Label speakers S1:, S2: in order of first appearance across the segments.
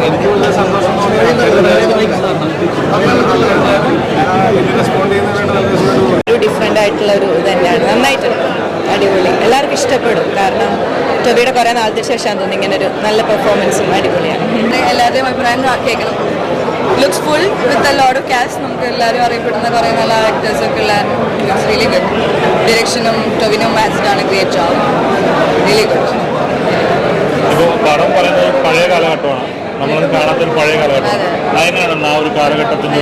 S1: എനിക്ക് വളരെ സന്തോഷം
S2: ഒരു ഡിഫറെൻ്റ് ആയിട്ടുള്ള ഒരു ഇത് തന്നെയാണ്. നന്നായിട്ടുണ്ട്, അടിപൊളി, എല്ലാവർക്കും ഇഷ്ടപ്പെടും. കാരണം ടൊവിയുടെ കുറേ നാളത്തെ ശേഷം തോന്നി ഇങ്ങനെ ഒരു നല്ല പെർഫോമൻസും അടിപൊളിയാണ്.
S3: എല്ലാവരുടെയും അഭിപ്രായം കേൾക്കണം. Looks full with a lot of cast. നമുക്ക് എല്ലാവരും അറിയപ്പെടുന്ന കുറേ നല്ല ആക്ടേഴ്സൊക്കെ ഉള്ള ലുക്സ് റിയലി ഗുഡ്. ഡിറക്ഷനും ടൊവിനോ മാച്ചിട്ടാണ് ഗ്രേറ്റ് ജോബ്, റിയലി ഗുഡ്.
S1: ഇപ്പോൾ പടം പറയുന്നത് പഴയ കാലഘട്ടമാണ്, നമ്മളത് കാണാത്തൊരു പഴയ കാലഘട്ടം. അതിനാണ് ആ ഒരു കാലഘട്ടത്തിൻ്റെ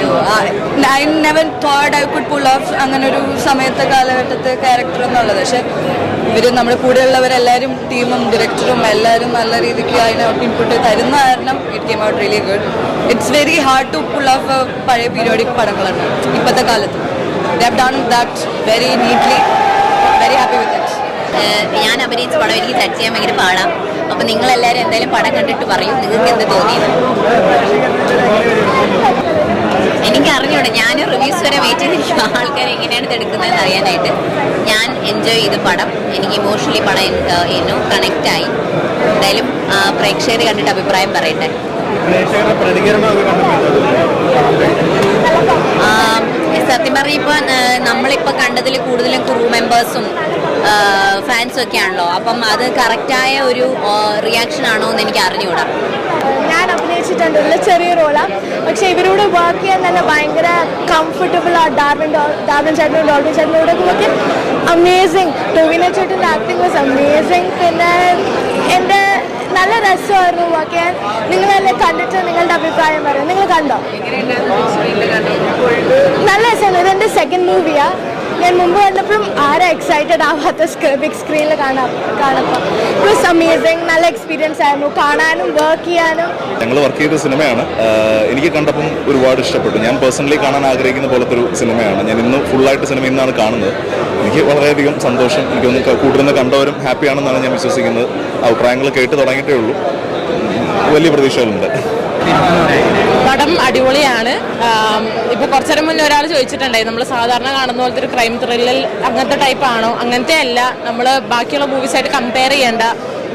S3: I never thought I could pull off അങ്ങനെ ഒരു സമയത്തെ കാലഘട്ടത്തെ ക്യാരക്ടർ എന്നുള്ളത്. പക്ഷെ ഇവർ നമ്മുടെ കൂടെയുള്ളവരെല്ലാവരും ടീമും ഡയറക്ടറും എല്ലാവരും നല്ല രീതിക്ക് അതിന് ഇൻപുട്ട് തരുന്ന കാരണം it came out really good. It's very hard to pull off പഴയ പീരിയോഡിക് പടങ്ങളാണ് ഇപ്പോഴത്തെ കാലത്ത്. They have done that very neatly, very happy with it.
S4: ഞാൻ അഭിനയിച്ച പടം എനിക്ക് ജഡ്ജ് ചെയ്യാൻ ഭയങ്കര പാടാം. അപ്പം നിങ്ങളെല്ലാവരും എന്തായാലും പടം കണ്ടിട്ട് പറയും നിങ്ങൾക്ക് എന്ത് തോന്നിയത്. എനിക്ക് അറിഞ്ഞൂടെ, ഞാൻ റിവ്യൂസ് വരെ വെയിറ്റ് ചെയ്തിരിക്കും ആൾക്കാർ എങ്ങനെയാണ് ഇത് എടുക്കുന്നതെന്ന് അറിയാനായിട്ട്. ഞാൻ എൻജോയ് ചെയ്ത് പടം, എനിക്ക് ഇമോഷണലി പടം കണക്റ്റായി. എന്തായാലും പ്രേക്ഷകർ കണ്ടിട്ട് അഭിപ്രായം പറയട്ടെ. സത്യം പറഞ്ഞാൽ ഇപ്പോൾ നമ്മളിപ്പോൾ കണ്ടതിൽ കൂടുതലും ക്രൂ മെമ്പേഴ്സും ഫാൻസും ഒക്കെ ആണല്ലോ. അപ്പം അത് കറക്റ്റായ ഒരു റിയാക്ഷൻ ആണോ എന്ന് എനിക്ക് അറിഞ്ഞുകൂടാ.
S5: ഞാൻ അഭിനയിച്ചിട്ടുണ്ട്, ചെറിയ റോളാണ്. പക്ഷെ ഇവരോട് വർക്ക് ചെയ്യാൻ തന്നെ ഭയങ്കര കംഫർട്ടബിൾ ആണ്. ഡാർവിൻ ചേട്ടനും ഡോൾവിൻ ചേട്ടനോടൊക്കെ ഒക്കെ അമേസിങ്. ടൊവിനോ ചേട്ടൻ്റെ ആക്ടിങ് വാസ് അമേസിങ്. പിന്നെ എൻ്റെ നല്ല രസമായിരുന്നു വർക്ക് ചെയ്യാൻ. നിങ്ങളെല്ലാം കണ്ടിട്ട് നിങ്ങളുടെ അഭിപ്രായം പറയും. നിങ്ങൾ കണ്ടോ? നല്ല രസമായിരുന്നു. ഇതെൻ്റെ സെക്കൻഡ് മൂവിയാണ്. ഞാൻ മുമ്പ് വന്നപ്പോഴും ആരും എക്സൈറ്റഡ് ആവാത്ത ബിഗ് സ്ക്രീനിൽ കാണപ്പോൾ ഇറ്റ് വാസ് അമേസിങ്. നല്ല എക്സ്പീരിയൻസ് ആയിരുന്നു കാണാനും വർക്ക് ചെയ്യാനും.
S6: ഞങ്ങൾ വർക്ക് ചെയ്ത സിനിമയാണ്. എനിക്ക് കണ്ടപ്പം ഒരുപാട് ഇഷ്ടപ്പെട്ടു. ഞാൻ പേഴ്സണലി കാണാൻ ആഗ്രഹിക്കുന്ന പോലത്തെ ഒരു സിനിമയാണ്. ഞാൻ ഇന്ന് ഫുള്ളായിട്ട് സിനിമ ഇന്നാണ് കാണുന്നത്. എനിക്ക് വളരെയധികം സന്തോഷം. എനിക്കൊന്ന് കൂടുതൽ കണ്ടവരും ഹാപ്പിയാണെന്നാണ് ഞാൻ വിശ്വസിക്കുന്നത്. അഭിപ്രായങ്ങൾ കേട്ട് തുടങ്ങിയിട്ടേ ഉള്ളൂ. വലിയ പ്രതീക്ഷകളുണ്ട്.
S2: പടം അടിപൊളിയാണ്. ഇപ്പോൾ കുറച്ചേരം മുന്നേ ഒരാൾ ചോദിച്ചിട്ടുണ്ടായി, നമ്മൾ സാധാരണ കാണുന്ന പോലത്തെ ഒരു ക്രൈം ത്രില്ലർ അങ്ങനത്തെ ടൈപ്പ് ആണോ? അങ്ങനത്തെ അല്ല. നമ്മൾ ബാക്കിയുള്ള മൂവീസായിട്ട് കമ്പയർ ചെയ്യേണ്ട.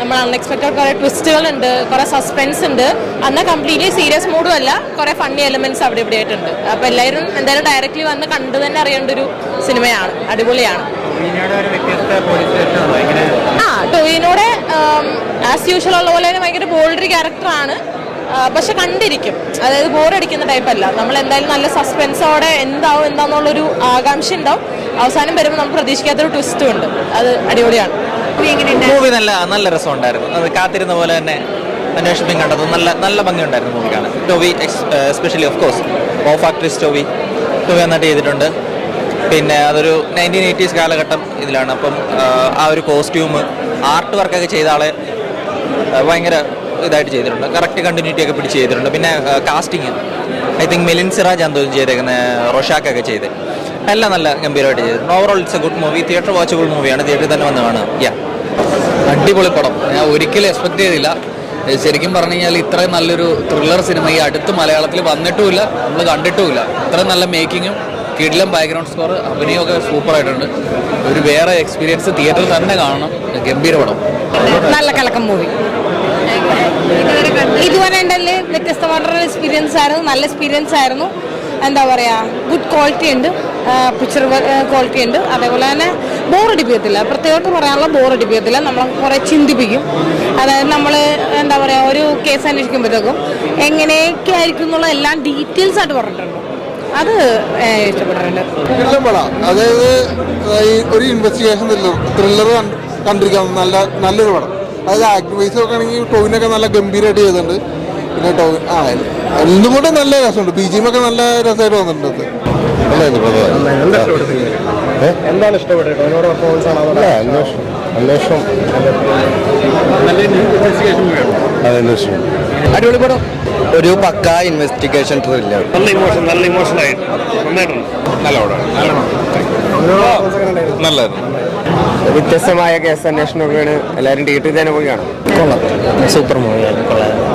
S2: നമ്മൾ അൺഎക്സ്പെക്റ്റഡ് കുറേ ട്വിസ്റ്റുകളുണ്ട്, കുറേ സസ്പെൻസ് ഉണ്ട്. എന്നാൽ കംപ്ലീറ്റ്ലി സീരിയസ് മൂഡും അല്ല, കുറേ ഫണ്ണി എലിമെന്റ്സ് അവിടെ ഇവിടെ ആയിട്ടുണ്ട്. അപ്പോൾ എല്ലാവരും എന്തായാലും ഡയറക്റ്റ്ലി വന്ന് കണ്ടു തന്നെ അറിയേണ്ട ഒരു സിനിമയാണ്. അടിപൊളിയാണ്. ടൊവിനോടെ ആസ് യൂഷ്വൽ ഉള്ള പോലെ തന്നെ ഭയങ്കര ബോൾഡറി ക്യാരക്ടറാണ്. പക്ഷെ കണ്ടിരിക്കും, അതായത് ബോറടിക്കുന്ന ടൈപ്പല്ല. നമ്മൾ എന്തായാലും നല്ല സസ്പെൻസോടെ എന്താന്നുള്ളൊരു ആകാംക്ഷ ഉണ്ടാവും. അവസാനം വരുമ്പോൾ നമുക്ക് പ്രതീക്ഷിക്കാത്തൊരു ട്വിസ്റ്റും ഉണ്ട്. അത് അടിപൊളിയാണ്.
S7: മൂവി നല്ല രസമുണ്ടായിരുന്നു. അത് കാത്തിരുന്ന പോലെ തന്നെ അന്വേഷണം കണ്ടത് നല്ല ഭംഗിയുണ്ടായിരുന്നു മൂവി കാണാൻ. Tovi especially of course of actress Tovi നന്നായിട്ട് ചെയ്തിട്ടുണ്ട്. പിന്നെ അതൊരു 1980s കാലഘട്ടം ഇതിലാണ്. അപ്പം ആ ഒരു കോസ്റ്റ്യൂം ആർട്ട് വർക്കൊക്കെ ചെയ്ത ആളെ ഭയങ്കര ഇതായിട്ട് ചെയ്തിട്ടുണ്ട്. കറക്റ്റ് കണ്ടിന്യൂറ്റി ഒക്കെ പിടിച്ച് ചെയ്തിട്ടുണ്ട്. പിന്നെ casting I think Milind Siraj ആണെന്ന് ചെയ്തേക്കുന്ന റൊഷാക്കൊക്കെ ചെയ്ത് എല്ലാം നല്ല ഗംഭീരമായിട്ട് ചെയ്തിട്ടുണ്ട്. Overall it's A good movie. Theatre watchable മൂവിയാണ്. തിയേറ്ററിൽ തന്നെ വന്ന് കാണുക.
S8: അടിപൊളി പടം. ഞാൻ ഒരിക്കലും എക്സ്പെക്ട് ചെയ്തില്ല. ശരിക്കും പറഞ്ഞു കഴിഞ്ഞാൽ ഇത്രയും നല്ലൊരു ത്രില്ലർ സിനിമ ഈ അടുത്ത് മലയാളത്തിൽ വന്നിട്ടുമില്ല, നമ്മൾ കണ്ടിട്ടുമില്ല. ഇത്രയും നല്ല മേക്കിങ്ങും കിടിലം ബാക്ക്ഗ്രൗണ്ട് സ്കോർ, അഭിനയമൊക്കെ സൂപ്പറായിട്ടുണ്ട്. ഒരു വേറെ എക്സ്പീരിയൻസ് തിയേറ്ററിൽ തന്നെ കാണണം. ഗംഭീര പടം.
S2: നല്ല കലക്കം മൂവി. ഇതുവരെ ഉണ്ടല്ലേ വ്യത്യസ്തമായിട്ടുള്ള എക്സ്പീരിയൻസ് ആയിരുന്നു. നല്ല എക്സ്പീരിയൻസ് ആയിരുന്നു. എന്താ പറയുക, ഗുഡ് ക്വാളിറ്റി ഉണ്ട്, പിക്ചർ ക്വാളിറ്റി ഉണ്ട്. അതേപോലെ തന്നെ ബോറടിപ്പിക്കത്തില്ല. പ്രത്യേകമായിട്ട് പറയാനുള്ള ബോറടിപ്പിക്കത്തില്ല. നമ്മളെ കുറേ ചിന്തിപ്പിക്കും. അതായത് നമ്മൾ എന്താ പറയുക, ഒരു കേസ് അന്വേഷിക്കുമ്പോഴത്തേക്കും എങ്ങനെയൊക്കെ ആയിരിക്കും എന്നുള്ള എല്ലാം ഡീറ്റെയിൽസ് ആയിട്ട് പറഞ്ഞിട്ടുണ്ട്. അത് ഇഷ്ടപ്പെട്ടിട്ടുണ്ട്.
S9: അതായത് ഒരു ഇൻവെസ്റ്റിഗേഷൻ ത്രില്ലർ കണ്ടിരിക്കാം. നല്ലൊരു പടം. അതായത് ആക്ട് വൈസ് നോക്കുകയാണെങ്കിൽ ടോവിനൊക്കെ നല്ല ഗംഭീരമായിട്ട് ചെയ്തിട്ടുണ്ട്. പിന്നെ എന്തുകൊണ്ടും നല്ല രസമുണ്ട്. BGM ഒക്കെ നല്ല രസമായിട്ട് വന്നിട്ടുണ്ട്.
S1: എന്താണ് ഇഷ്ടപ്പെട്ടത്?
S6: അടിപൊളി പടം. ഒരു പക്ക ഇൻവെസ്റ്റിഗേഷൻ ത്രില്ലർ.
S1: നല്ല ഇമോഷൻ ആയിട്ട് നന്നായിട്ടുണ്ട്.
S6: നല്ല പടമാണ്. നല്ലതായിരുന്നു.
S9: വ്യത്യസ്തമായ കേസ് അന്വേഷണമൊക്കെയാണ്. എല്ലാവരും തിയേറ്ററിൽ തന്നെ പോയി കാണാം.
S8: കൊള്ളാം. സൂപ്പർ മൂവിയാണ്. കൊള്ളാം.